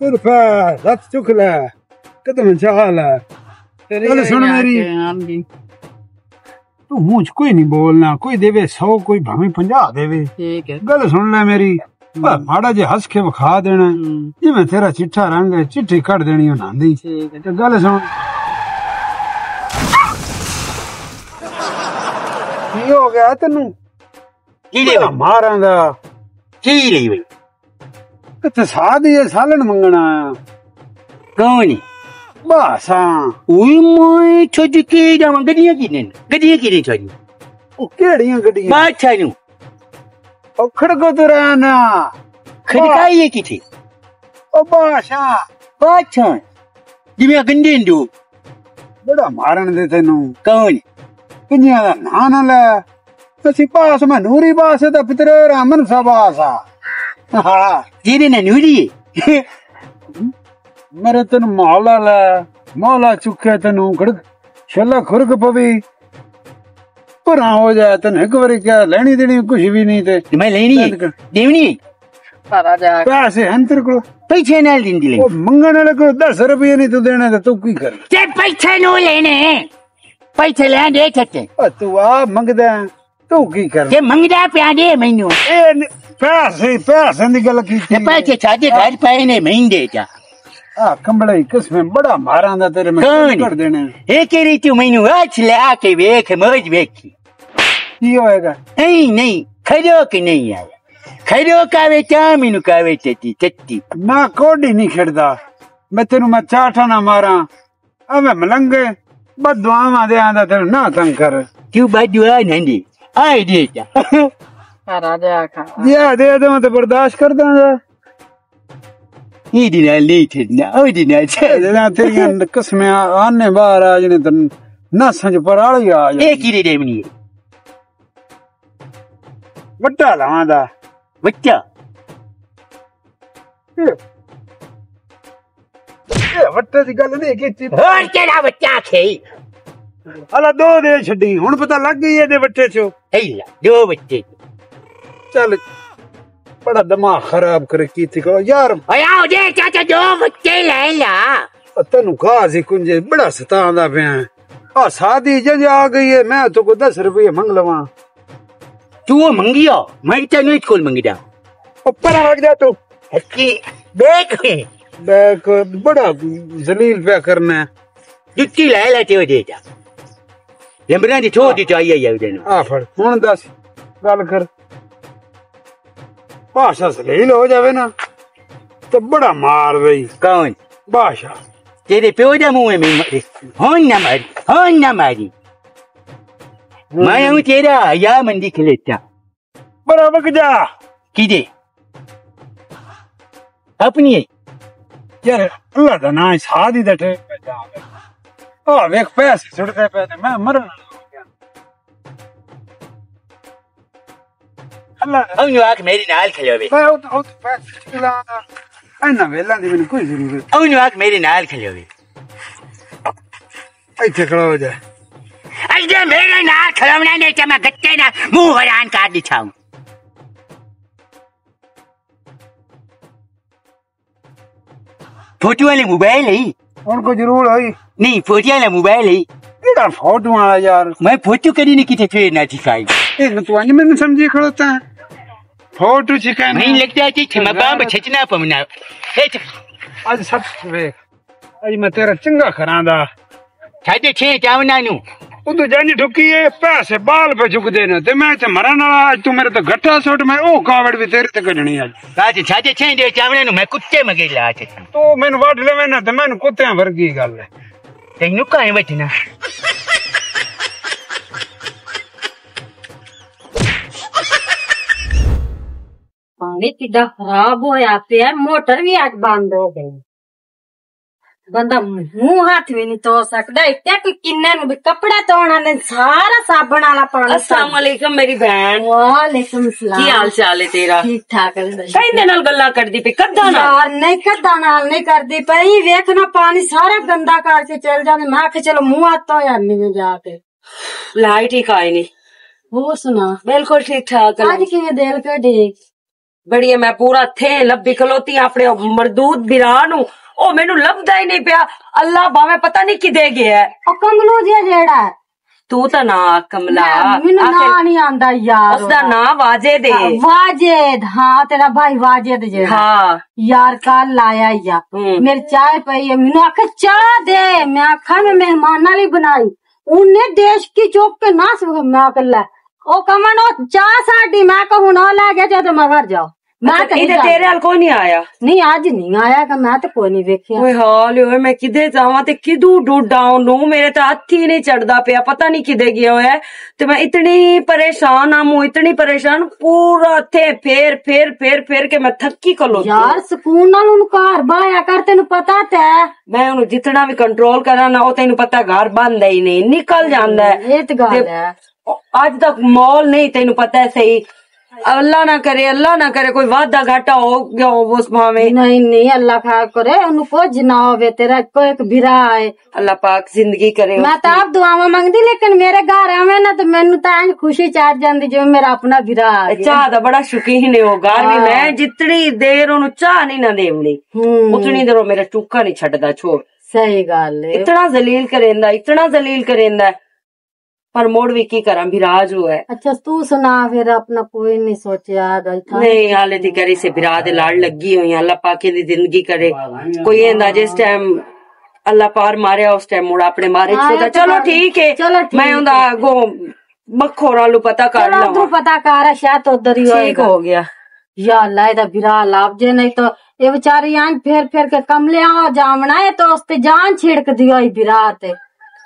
लत चुक ले कदम चाल है गल सुन मेरी तू मुझ कोई नहीं बोलना कोई देवे 100 कोई भावे 50 देवे ठीक है गल सुन ले मेरी माड़ा जे हंस के विखा देना जिवें तेरा चिट्ठा रंग है चिट्ठी कट देनी उन्हांदी ठीक है गल सुन की हो गया तेनू की मारांगा की रही बई किथे सादी सालन मंगना कौन बस ओए मोए छोज के जावां गड्डियां की छोजी ओ केड़ियां गड्डियां बादशाह नु ओ खड़को दुराना खड़काई की थी ओ बादशाह जिवें गंडे दो बड़ा मारन दे तेनू कौन किन्या दा ना ना ले तसी पास में नूरी बास दा पितरे रामन सा बास हां जीने ना नूरी मेरे तेन मौला ला मौला चुके तेनू खड़क छला खुरक पवी भरा हो जाए तेन एक बारी क्या लेनी देनी कुछ भी नहीं थे मैं लेनी देवनी पैसे हैं तेरे को पैसे ना दी मंगने वाले को 10 रुपये नहीं तू देना तो तू की कर पैसे नो लेने पैसे ले दे सकते तू आ मंगदा तू की कर मंगदा पे दे मैनू पैसे पैसे दी गल की पैसे साडे घर पे ने महंगे जा कंबड़ा किस्म बड़ा मारा दा तेरे में कर देने ए केरी तू मैनू आज ले आके वेख मौज वेखी की होएगा नहीं खड़ो के नहीं आया खड़ो कावे क्या मैनू कावे चट्टी ना कोडी नहीं खड़दा मैं तेनू मैं चाटा ना मारा अबे मलंगे बदुआवां दे आंदा तेनू ना तंग कर क्यों बदुआ नहीं आई दे जा राजा खा दे तो बर्दाश्त कर दूंगा ये दिन ले छड़ना ओ दिन छड़ना तेरी कसम आने बाहर आज ने तो ना समझ पर आली आ ए की देवनी बट्टा लावांदा बच्चा ए बट्टे दी गल नहीं कीती और केड़ा बच्चा खे अला दो दे छड़ी हुन पता लग गई ए दे बट्टे चो हेला दो बच्चे चल बड़ा दिमाग खराब करे की थी को यार आओ दे चाचा दो बच्चे ले ला तनु खासी कुंजे बड़ा सतांदा पे आ शादी जज आ गई है मैं तो को 10 रुपये मांग लवा तू मंगियो मैं तो नहीं खोल मंगदा ऊपर आ जा तू हकी बैक बड़ा जलील पे करना जुत्ती ले लेते हो दे जा लंबरा दी छोटी चाहिए ये देना आ फड़ हुन दस गल कर भाषा सलील हो जावे ना तो बड़ा मार गई कौन भाषा तेरे प्यो दे मुंह में मरे होन ना मारी मैं हूं तेरा या मंदी खिलेता बड़ा बक जा किदे अपनी यार अल्लाह दा ना शादी दा ठे आ वेख पैसे छुड़ते पे मैं मरन अल्लाह आके मेरी नाल खलोवे ना वेला दी मैंने कोई जरूरत आके मेरी नाल खलोवे इथे खड़ा हो जा अरे मेरे नाल खलोवना नहीं तो मैं गट्टे ना मुंह हरान काट दिखाऊं फोटो वाले मोबाइल है उनको जरूर है नहीं फोटो वाला मोबाइल है केड़ा फोटो वाला यार मैं फोटो करी नहीं की थे ना दिखाई ए तू आज मैंने समझी खड़ोता फोटो चिकन नहीं लगता कि मैं बांब छचना पमना आज सब वेख आज मैं तेरा चंगा करांदा छाते छे चावना नु ओ तो जानी ठुकी है पैसे बाल पे झुक देना ते मैं ते मरन वाला आज तू मेरे तो गट्ठा सोट में ओ कावड़ भी तेरे ते कढणी आज काज छाते छे दे चावना नु मैं कुत्ते में गेला आज तो मैंने वाट लेवे ना ते मैंने कुत्ते वर्गी गल है तेनु काए बैठना पानी कितना खराब होया पे मोटर भी आज बंद हो गई बंदा मुंह हाथ भी नहीं धो सकता इतने कोई किन्ने भी कपड़ा धोना ने सारा साबन वाला पानी। अस्सलाम वालेकुम मेरी बहन। वालेकुम सलाम। की हाल चाल है तेरा? ठीक ठाक है। कहीं नाल गल्ला करदी पे कद्दा ना यार नहीं कद्दा नाल नहीं करदी पई वेखना पानी सारा गंदा करके चल जाने मैं आखे चलो मुंह हाथ धो यानी में जाके लाइट ही काई नहीं वो सुना बिल्कुल ठीक ठाक। आज किवें दिल कढे बड़ी मैं पूरा थे लब्बी खलोती अपने मरदूद बिरा नू ओ मैनू लभदा ही नहीं पिया। अल्लाह भावे पता नहीं किदे गया है। ओ कमलू जी जेड़ा है तू तो ना कमला मैनू ना नहीं आंदा यार। उसदा ना वाजेद है। वाजेद हाँ तेरा भाई वाजेद जेड़ा हाँ यार कल आया या मेरी चाय पई है मैनू आखे चाह दे मैं आखा मैं मेहमान वाली बनाई उन्हें देश की चौक के नास मैं कल ओ कमन ओ चाह साडी मैं कहूं ना ले गया जब मैं घर जाओ मैं तेरे हाल कोई नहीं आया नहीं आज नहीं आया कि मैं तो कोई नहीं वेखिया ओए हाल ओए मैं किदे जावां ते किदू डूडां नू मेरे तो हथ ही नहीं चढ़दा पिया पता नहीं किदे गया होया ते मैं इतनी परेशान आ मु इतनी परेशान पूरा थे फेर फेर फेर फेर के मैं थकी कलो यार सुकून नाल उन घर बाया कर तेनु पता ते मैं उन्हें जितना भी कंट्रोल करा ना ओ तेनु पता घर बंद ही नहीं निकल जांदा है ये तो गल है आज तक मॉल नहीं तेनु पता है सही अल्लाह ना करे कोई वादा घाटा हो गया हो उस भावे नहीं अल्लाह खा करे उन्हें कुछ ना होवे तेरा कोई एक बिरा है अल्लाह पाक जिंदगी करे मैं तो आप दुआवा मांगदी लेकिन मेरे घर आवे ना तो मैनू तो इंज खुशी चार जांदी जो मेरा अपना बिरा आ गया चाह दा बड़ा शौकीन है वो घर भी मैं जितनी देर उन्हें चाह नहीं ना देवली उतनी देर मेरा चुक्का नहीं छड़दा छोड़ सही गल है इतना जलील करेंदा पर मोड़ भी की करा बिराज हुआ है। अच्छा तू सुना फिर अपना कोई नहीं सोचा नहीं हाले दी करी से बिरा दे लाड़ लगी हुई अल्लाह पाके दी जिंदगी करे कोई एंदा जिस टाइम अल्लाह पार मारे उस टाइम मुड़ा अपने मारे छोड़ा चलो ठीक है मैं उनदा गो मखो रालू पता कर ला तू पता कर शायद उधर ही ठीक हो गया या अल्लाह इदा बिरा लाभ जे नहीं तो ये बेचारी आंख फेर फेर के कमले आ जामना है तो उसते जान छिड़क दियो बिरा ते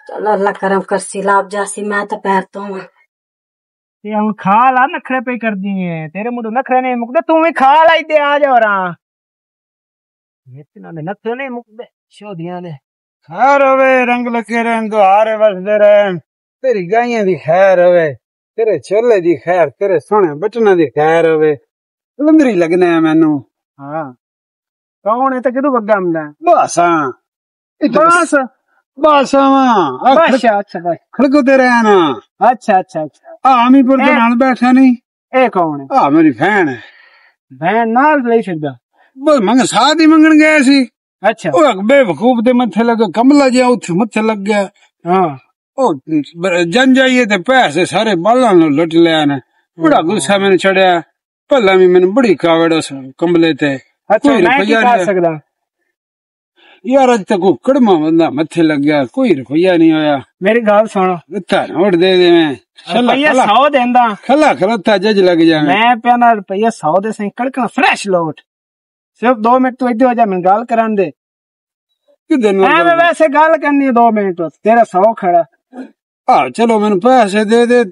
चलो अल्लाह करम करसी लाभ जासी मैं तो पैर तो हूं ते हम खा ला नखरे पे कर दिए तेरे मुंह नखरे नहीं मुकदे तू भी खा लाई दे आ जा रहा इतना ने नखरे नहीं मुकदे शोधियां ने खैर होवे रंग लगे रहन तो हारे वसदे रहन तेरी गाइयां दी खैर होवे तेरे छोले दी खैर तेरे सोने बटना दी खैर होवे लंदरी लगने है मैनू हां कौन है ते किदू बग्गा हमदा बस बस अच्छा खड़कते रहे ना अच्छा आमीपुर के नाल बैठा नहीं ए कौन है मेरी बहन है बहन नाल ले छड्डा बस मंग साथ ही मंगन गए सी अच्छा ओ बेवकूफ दे मथे लगे कमला जिहा उथे मथे लग गया हां ओ जन जाइए ते पैसे सारे बालां नु लुट लिया ने बड़ा गुस्सा मैंने चढ़िया पहला भी मैंने बड़ी कावड़ उस कमले ते अच्छा मैं क्या कर सकदा यार अज तक कड़मा बंदा मथे लग गया कोई रुपया नहीं होया मेरी गल सुनो इतना नोट दे दे मैं रुपया 100 देंदा खला खलोता जज लग जा मैं पेना रुपया 100 दे सही कड़का फ्रेश लोट सिर्फ 2 मिनट तो इधर हो जा मैं गल करान दे किदे मैं वैसे गल करनी है 2 मिनट तेरा 100 खड़ा चलो मैंने पैसे दे दे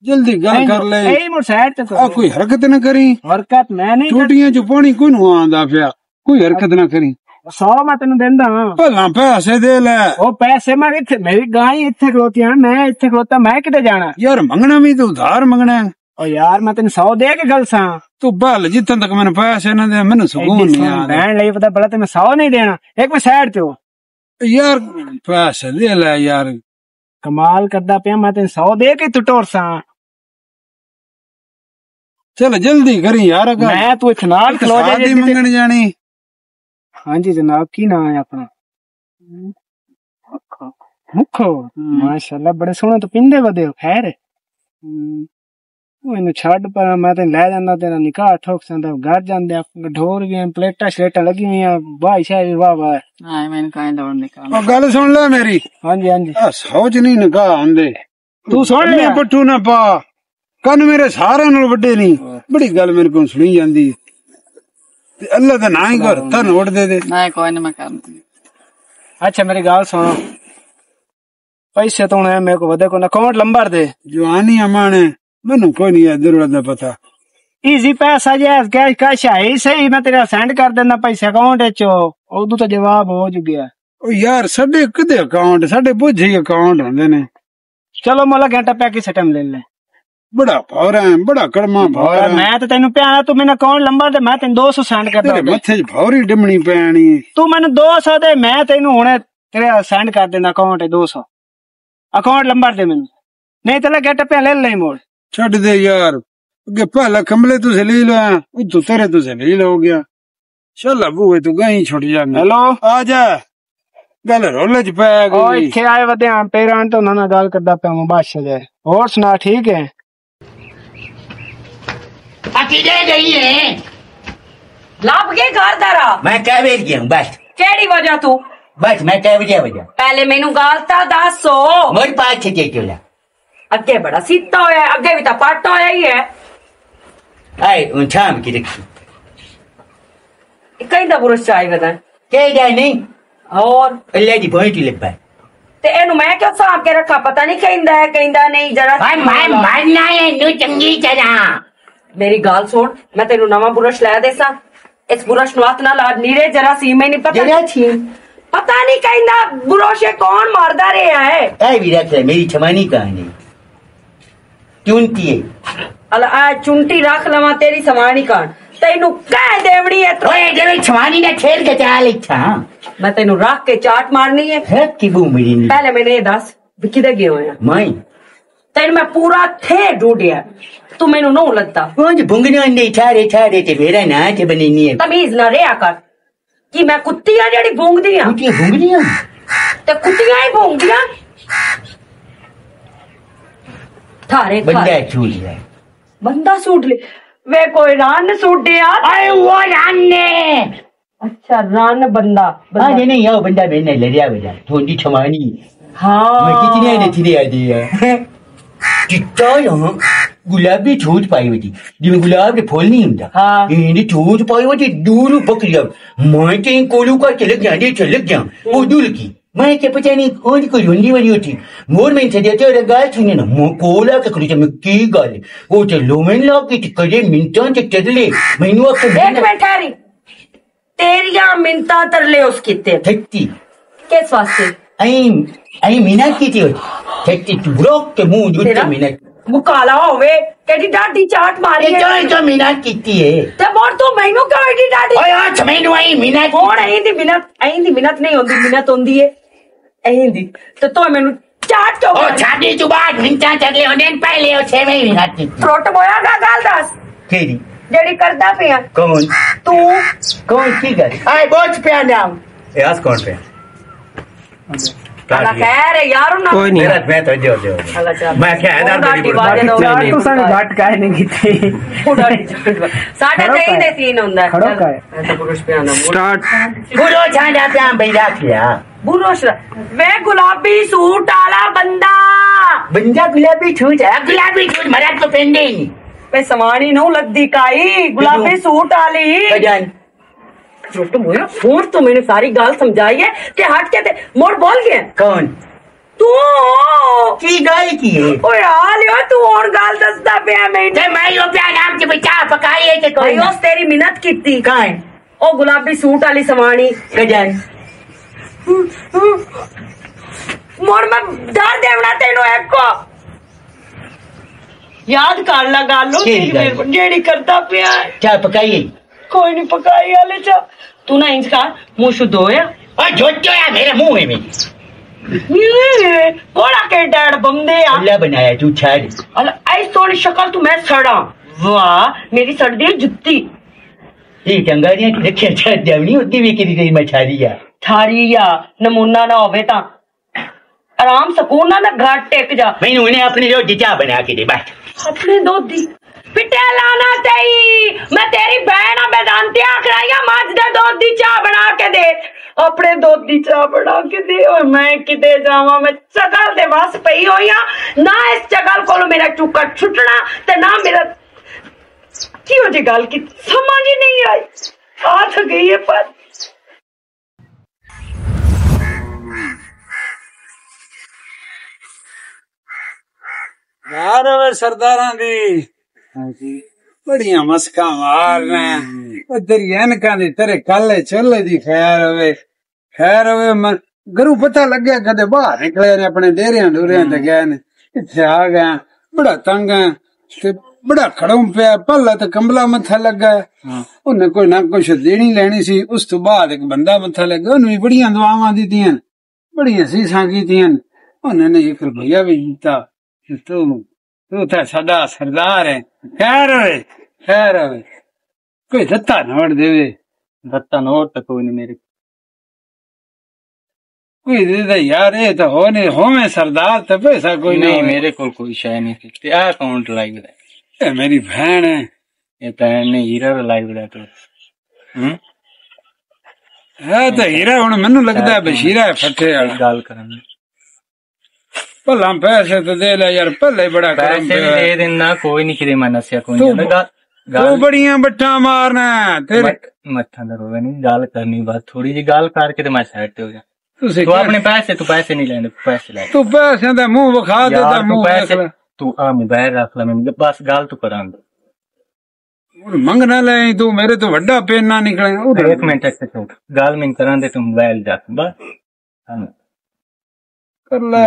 जल्दी गल कर ले ए मोर साइड ते कोई हरकत न करी हरकत मैं नहीं टूटियां च पानी कोई नु आंदा पिया कोई हरकत न करी 100 मैं तेन देंदा भला पैसे दे ले ओ पैसे मैं इत्थे मेरी गाय इत्थे खलोती है मैं इत्थे खलोता मैं किते जाना यार मंगना भी तो उधार मंगना ओ यार मैं तेन 100 दे के गल सा तू बल जितन तक मैंने पैसे न दे मैंने सुकून नहीं आ बहन ले पता बड़ा ते मैं 100 नहीं देना एक मैं साइड ते हो यार पैसे दे ले यार कमाल करदा पिया मैं तेन 100 दे के तू टोर सा चल जल्दी करी यार मैं तू इत्थे नाल खलो जा मंगन जानी हाँ जी जनाब की नाम है अपना मुखो माशाल्लाह बड़े सोहने तो पिंदे वदे हो खैर मैनू छड़ पर मैं ते ले जाना तेरा निकाह ठोक संदा घर जांदे ढोर भी प्लेटा श्लेटा लगी हुई भाई शायरी वाह वाह हां मैंने काहे दौड़ निकाल ओ गल सुन ले मेरी हां जी सोच नहीं निकाह होंदे तू सुन ले पट्टू ना पा कन मेरे सारे नाल वड्डे नहीं बड़ी गल मेरे को सुनी जांदी अल्लाह का ना ही कर ता नोट दे दे मैं कोई नहीं मैं कर अच्छा मेरी गाल सुनो पैसे तो है मेरे को वदे को अकाउंट नंबर दे जवानी अमाने मैनू कोई नहीं है जरूरत दा पता इजी पैसा जैस कैश कैश है सही मैं तेरा सेंड कर देना पैसे अकाउंट विच उदू तो जवाब हो चुका ओ यार साडे किदे अकाउंट साडे बुझे अकाउंट होंदे ने चलो मोला घंटा पैके सिस्टम ले ले बड़ा भौरा है बड़ा कड़मा भौरा मैं तो तेन प्यारा तू मैंने अकाउंट नंबर दे मैं तेन 200 सेंड कर दूं मथे च भौरी डिमणी पैनी तू मैंने 200 दे मैं तेन हुणे तेरे सेंड कर देना अकाउंट 200 अकाउंट नंबर दे मैंने नहीं तेरे गेट पे ले ले मोड़ छड़ दे यार अगे पहला कमले तू जलील है, तू तेरे तू जलील हो गया। चल अबू तू गई छुट जाना। हेलो आ जा गल रोले च पै गई। इत्थे आए वदे आं पेरां तो ना गल करदा पिया मैं बादशाह दे। और सुना ठीक है? अकेले गई है? लाभ के घर दरा मैं क्या बेच गया हूँ बस। केड़ी वजह तू? बस मैं क्या वजह पहले मेनू गालता दसो। मोर पास छे चला अगे बड़ा सीता होया, अगे भी तो पट होया ही है। आए उन शाम की रखी कहीं दा बुरश चाय वदा क्या जाए नहीं और अल्लाह दी बहुत ही लब्बा ते एनु मैं क्यों सांप के रखा, पता नहीं कहिंदा है कहिंदा नहीं। जरा मैं मरना है नु चंगी तरह। मेरी गाल सुन, मैं तेनू नवा बुरश लै देसा। इस बुरश नु हाथ ना ला नीरे जरा सी में नहीं पता पता नहीं कहिंदा बुरशे कौन मारदा रहा है। ऐ भी रख ले मेरी छमानी कहानी चुनती है। अल आ चुंटी रख लवा तेरी समानी कान तेनू कह देवनी है। ओए जरा छमानी ने खेल के चाल इच्छा मैं तेनू रख के चाट मारनी है की बू मेरी नहीं। पहले मैंने ये दस किधर गए होया मैं तेन मैं पूरा थे ढूंढिया तू मैनू नौ लगता। कौन भुंगना ने छारे छारे ते मेरा ना ते बनी नहीं है। तमीज ना रेया कर कि मैं कुत्तियां जेड़ी भूंगदियां कुत्तियां भुंगदियां ते कुत्तियां ही भूंगदियां थारे बंदा छूट गया। बंदा सूट ले वे कोई रान सूट दिया। अरे वो रान ने अच्छा रान बंदा हाँ नहीं आओ बंदा मैंने लड़िया बजा थोड़ी छमानी। हाँ मैं कितने ने थी आ दिया चिट्टा यहाँ गुलाबी छूट पाई हुई थी जिसमें गुलाब के फूल नहीं होता। हाँ ये छूट पाई हुई थी दूर बकरिया मैं कहीं कोलू का चलक गया वो दूर की मैं क्या पता नहीं कौन कोई रोंदी वाली होती मोर में से देते और गाय सुने ना मो कोला के करूँ मैं की गाल वो तो लोमेन लाग की करे मिनटा से चले मैंने आपको एक मिनट ठहरी तेरिया मिनटा तरले उस किते थकती किस वास्ते आई मिनट की थी थकती ब्रोक के मुंह जुटे मिनट मुकाला होवे केडी डाडी चाट मारी है जो मिनट कीती है ते मोर तू मैनू क्यों एडी डाडी ओए आज मैनू आई मिनट कौन आई दी मिनट नहीं होंदी मिनट होंदी है ऐंदी तो तो मैनू चाट क्यों ओ छाड़ी तू बात मिनटा चले होने पहले ओ 6 महीने खाती फ्रोट बोया गा गाल दस केडी जेडी करदा पिया कौन तू कौन की कर आए बोझ पे नाम यास कौन पे अल्लाह खैर है यार ना कोई नहीं मेरा मैं तो जो मैं क्या है ना तू सन घट काहे नहीं कीती साढ़े 3 दे 3 हुंदा खड़ो काहे तो पुरुष पे आना स्टार्ट गुरो छांडा पे बैठा किया बुरोश वे गुलाबी सूट आला बंदा बंदा गुलाबी छूट मरा तो पेंडे ही वे समानी नो लद्दी काई गुलाबी सूट आली बजान झूठ बोला फोन तो मैंने सारी गाल समझाई है कि हट के थे मोड़ बोल गया कौन तू की गाल की है ओए हाल यो तू और गाल दसदा पे मैं मैं यो पे नाम के बचा पकाई है कि कोई भाई तेरी मिन्नत कितनी कहां ओ गुलाबी सूट वाली समानी बजान मोड़ में डर देवना तेनो एक को याद कर ला गालो जेड़ी करता पिया क्या पकाई कोई नहीं पकाई वाले चा तू ना इंज कर मुंह शुद्ध होया और झोटो है मेरे मुंह में कोड़ा के डैड बंदे आ अल्लाह बनाया तू छाड़ अल्लाह ऐस थोड़ी शक्ल तू मैं सड़ा वाह मेरी सर्दी है जुत्ती ये चंगारियां की रखिया छाड़ देवनी होती भी किरी तेरी मछारिया थारिया नमूना ना होवे ता आराम सकून ना घाट टेक जा मैंने उन्हें अपनी रोटी चाह बना के दे बस अपने दोधी पिटे लाना तेई मैं तेरी बहन बेदांती आखराइया मज दे दोधी चाह बना के दे अपने दोधी चाह बना के दे और मैं किते जावा मैं चगल दे बस पई होया ना इस चगल को मेरा चुका छुटना ते ना मेरा की हो जी गल की समझ ही नहीं आई आ तो गई है पर यार वे सरदारां दी बड़िया मस्का मारने तेरी एनका दी तेरे काले चोले दी खैर होवे मन गरू पता लग गया कदे बाहर निकले ने अपने डेरियां डूरियां ते गए ने इत्थे आ गया बड़ा तंग है ते बड़ा खड़ों पे पहला तो कंबला मत्था लगा उन्हें कोई ना कुछ देनी लेनी सी उस तो बाद एक बंदा मत्था लगा उन्हें बड़िया दुआवां दित्तियां बड़िया सीसां कीतियां उन्होंने 1 रुपया भी दिता तो तू तो साडा सरदार है। खैर होवे कोई रत्ता नोट देवे। रत्ता नोट तो कोई नहीं मेरे कोई दे दे यार, ये तो हो में सरदार तो पैसा कोई नहीं मेरे को कोई शय नहीं थी। अकाउंट लाई बड़ा ये मेरी बहन है। ये बहन ने हीरा लाई बड़ा तो है तो हीरा हुण मैनू लगदा है बशीरा है फट्टे वाला। गल करन भला पैसे तो दे ले यार, पहले ही बड़ा करम पैसे भी दे देना कोई नहीं किरे मैं नसिया कोई तू नहीं तू बड़ियां बट्टा मारना तेरे मत्था ना रोवे नहीं गल करनी बस थोड़ी जी गल करके तो मैं साइड हो जा। तुसी तू अपने पैसे तू पैसे नहीं लेने पैसे ले तू पैसे दा मुंह विखा दे दा यार तू मुंह पैसे देख ले। तू आ मोबाइल रख ले मैं बस गल तू करां मंगना ले तू मेरे तो वड्डा पेना निकले। एक मिनट एक सेकंड गल मैं करां दे तू मोबाइल रख बस कर ले।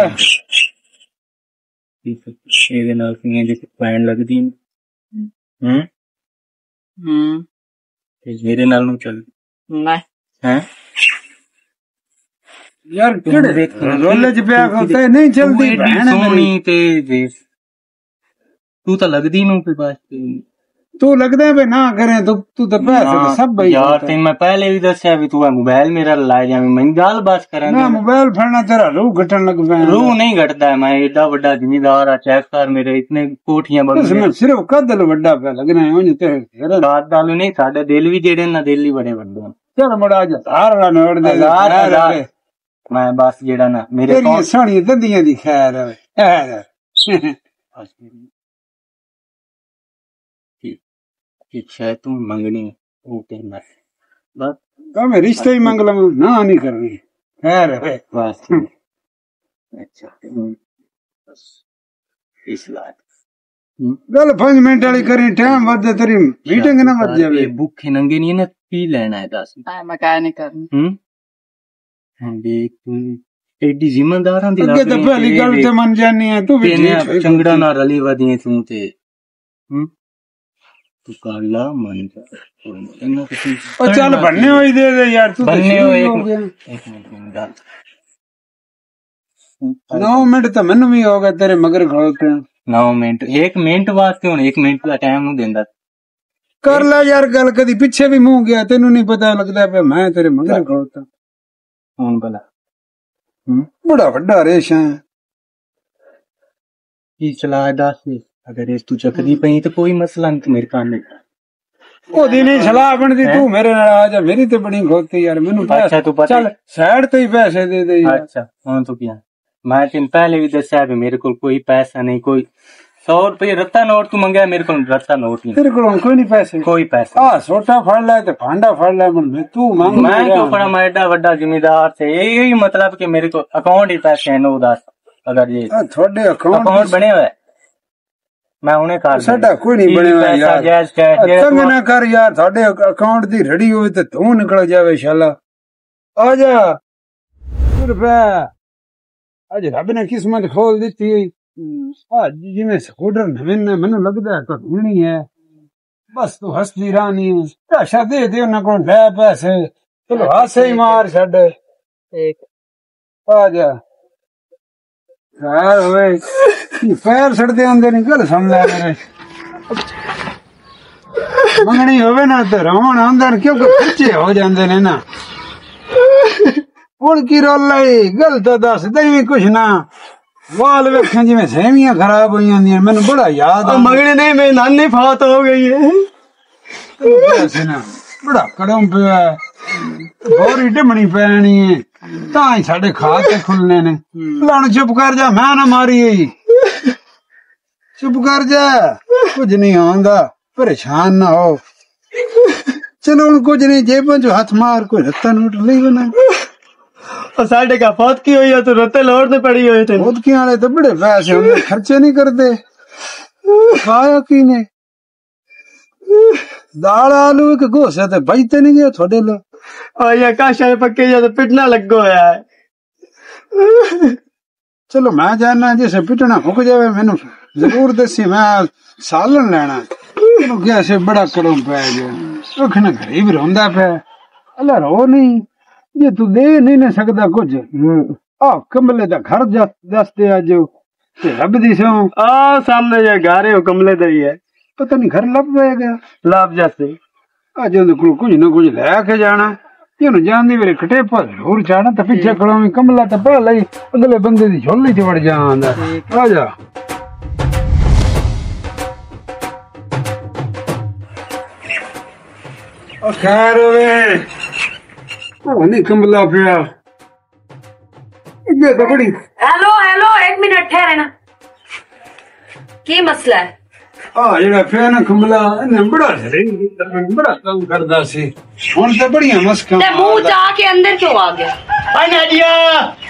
ਇਹਦੇ ਨਾਲ ਕਿੰਨੀਆਂ ਜਿਹੀ ਪੈਣ ਲੱਗਦੀ ਤੇ ਮੇਰੇ ਨਾਲ ਨੂੰ ਚੱਲ मैं ਹੈ यार किड़े रोले च पिया करते नहीं चलती बहन है मेरी। ਸੋਹਣੀ ਤੇ ਦੇਖ ਤੂੰ ਤਾਂ ਲੱਗਦੀ ਨੂੰ ਕੋਈ ਬਾਤ तू लगदा है ना करे तू तो पैसे तो सब भाई यार तेन मैं पहले भी दसिया भी तू मोबाइल मेरा लाए जावे मैं गल बात करा ना मोबाइल फड़ना तेरा रूह घटन लग पे। रूह नहीं घटता है मैं एडा बड़ा जिम्मेदार आ चेक कर मेरे इतने कोठियां बन उसमें सिर्फ कदल वड्डा पे लगना है उन्हें तेरे रात दालू नहीं साडे दिल भी जेड़े ना दिल ही बड़े बड़े चल बड़ा हजार वाला नोट दे हजार मैं बस जेड़ा ना मेरे तेरी सोहनी दंदियां दी खैर है। शायद तू मंगनी वो कहना बस मैं रिश्ते ही मंग लूं ना नहीं करनी खैर है बस अच्छा इस लायक गल 5 मिनट वाली करी टाइम वध तेरी मीटिंग ना वध जावे। भूखे नंगे नहीं ना पी लेना है दस मैं क्या नहीं करनी देख तू एडी जिम्मेदारां दी अगे तो पहली गल ते मन जानी है तू भी चंगड़ा ना रली वदी तू ते तू काला मन जा चल बनने हुई दे यार तू बनने हो एक मिनट 9 मिनट तो मैनू भी हो गया तेरे मगर खड़ोते 9 मिनट 1 मिनट वास्ते हुन 1 मिनट का टाइम नु देंदा कर ले यार गल कदी पीछे भी मुंह गया तेनू नहीं पता लगदा पे मैं तेरे मगर खड़ोता हुन भला बड़ा वड्डा रेश है की चला दस अगर इस तू चकदी पई तो कोई मसला नहीं मेरे कान में ओदी नहीं सलाह बनदी तू मेरे नाल आ जा मेरी ते बड़ी खोती यार मेनू अच्छा तू पता चल साइड ते ही पैसे दे दे यार। अच्छा हुन तू क्या मैं तेन पहले भी दस्या भी मेरे को कोई पैसा नहीं कोई 100 रुपये रत्ता नोट तू मंगया मेरे को रत्ता नोट नहीं तेरे को कोई नहीं पैसे कोई पैसा आ सोटा फड़ ले ते भांडा फड़ ले मैं तू मांग मैं क्यों पड़ा मैं एडा बड़ा जिम्मेदार थे यही मतलब कि मेरे को अकाउंट ही पैसे हैं 9-10 अगर ये थोड़े अकाउंट बने हुए मैं उन्हें कर साडा कोई नहीं बने हुआ यार तंग ना कर यार साडे अकाउंट दी रेडी होवे ते तू निकल जावे शाला आ जा रुपया आज रब ने किस्मत खोल दी आज जिवें स्कूटर नवे ने मैनू लगदा तो होनी है बस तू हसदी रानी पैसा दे दे उन्हां कोल ले पैसे चलो हासे ही मार छड़ आ जा यार होवे पैर सड़ते आंदे नहीं गल सुन ले मेरे मंगनी होवे ना तो रोन आंदा क्योंकि खर्चे हो जांदे ने ना हुण की रोल लाई गल तो दस दई कुछ ना वाल वेखें जिवें सेवियां खराब हो जांदियां मैनू बड़ा याद आ मंगनी नहीं मेरी नानी फात हो गई है ऐसे ना बड़ा कड़म पिया बोरी ढमनी पैनी है तां ही साडे खाते खुलने ने लाण चुप कर जा मैं ना मारी चुप कर जा कुछ नहीं आंदा परेशान ना हो चलो हुण कुछ नहीं जेबां चो हथ मार कोई रत्ता नोट ले बना और साढ़े का फौत की हुई है तो रोते लौटने पड़ी हुई थे फौत की वाले तो बड़े पैसे होंगे खर्चे नहीं करते खाया की ने दाल आलू एक गोसे ते बचते नहीं गए थोड़े लो और ये काशा पक्के जा तो पिटना लग गया है चलो मैं जानना जैसे पिटना मुक जावे मैनू जरूर दसी मैं सालन लेना क्या से बड़ा कड़म पै गया रखना गरीब रोंदा पे अल्लाह रो नहीं ये तू दे नहीं ना सकदा कुछ आ कमले दा घर दस दे अज ਲੱਭ ਦੀ ਸੋ ਆ ਸਾਹਮਣੇ ਜੇ ਘਰ ਹੈ ਉਹ ਕਮਲੇ ਦਾ ਹੀ ਹੈ। ਪਤਾ ਨਹੀਂ ਘਰ ਲੱਭ ਪਏਗਾ। ਲੱਭ ਜਾਸੇ ਅੱਜ ਉਹਦੇ ਕੋਲ ਕੁਝ ਨਾ ਕੁਝ ਲੈ ਕੇ ਜਾਣਾ। ਇਹਨੂੰ ਜਾਂਦੀ ਵੇਲੇ ਕਟੇ ਪਰ ਜ਼ਰੂਰ ਜਾਣਾ ਤੇ ਪਿੱਛੇ ਖੜੋਵੀਂ ਕਮਲਾ ਤਾਂ ਪਹਿਲਾਂ ਹੀ ਅਗਲੇ ਬੰਦੇ ਦੀ ਝੋਲੀ 'ਚ ਵੜ ਜਾਂਦਾ। ਆ ਜਾ खैर नहीं कमला पिया तो बड़ी। हेलो हेलो, एक मिनट ठहरे ना। की मसला है? जेड़ा पिया ना कमला इन्हें बड़ा बड़ा काम करदा सी। हुन ते बढ़िया मस्का ते मुंह जाके अंदर क्यों आ गया? नादिया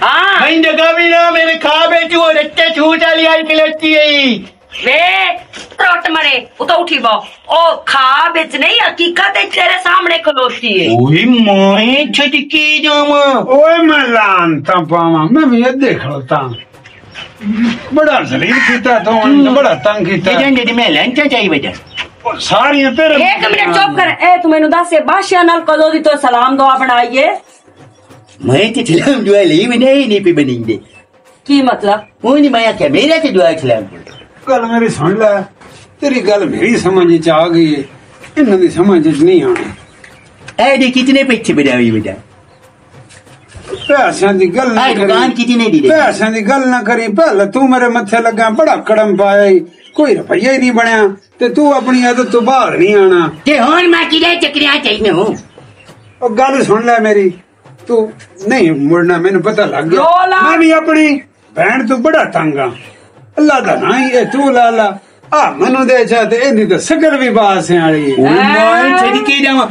हाँ मैं जगह भी ना मेरे खा बेटी और रट्टे छूट वाली आई खिलती है। वे टोट मरे वो तो उठी बो ओ खा बिच नहीं हकीकत है तेरे सामने खलोती है। ओए माए छटकी जावा। ओए मैं लानता पावा मैं भी देख खड़ोता बड़ा जलील कीता तो बड़ा तंग कीता। जे मैं लंचा चाहिए बेटा सारी तेरे। एक मिनट चुप कर। ए तू मैनू दस बादशाह नाल कदों दी तो सलाम दुआ बनाई है? मैं तो सलाम दुआ ली भी नहीं पे बनेंगे। की मतलब? वो नहीं मैं क्या मेरा से दुआ सलाम गल मेरी सुन लै तेरी गल मेरी समझ च आ गई है इन्हां दी समझ च नहीं आनी। ऐ कितने पैसे बढ़ावी बेटा? पैसों की गल ना दुकान कितने दी? पैसों की गल ना करी। पहले तू मेरे मत्थे लगा बड़ा कड़म पाया ही कोई रुपया ही नहीं बनया ते तू अपनी आदत तो बाहर नहीं आना। ते हुन मैं किले चकरिया चाहिए हूं। ओ गल सुन ले मेरी तू नहीं मुड़ना मैनू पता लग गया। मैं भी अपनी भैन तू बड़ा तंग हाँ। अल्लाह दा ना ही तू लाला आ मनु दे चाहते इन्हीं तो सकल भी बात से आ रही है। ओ मैं छड़ी के जावा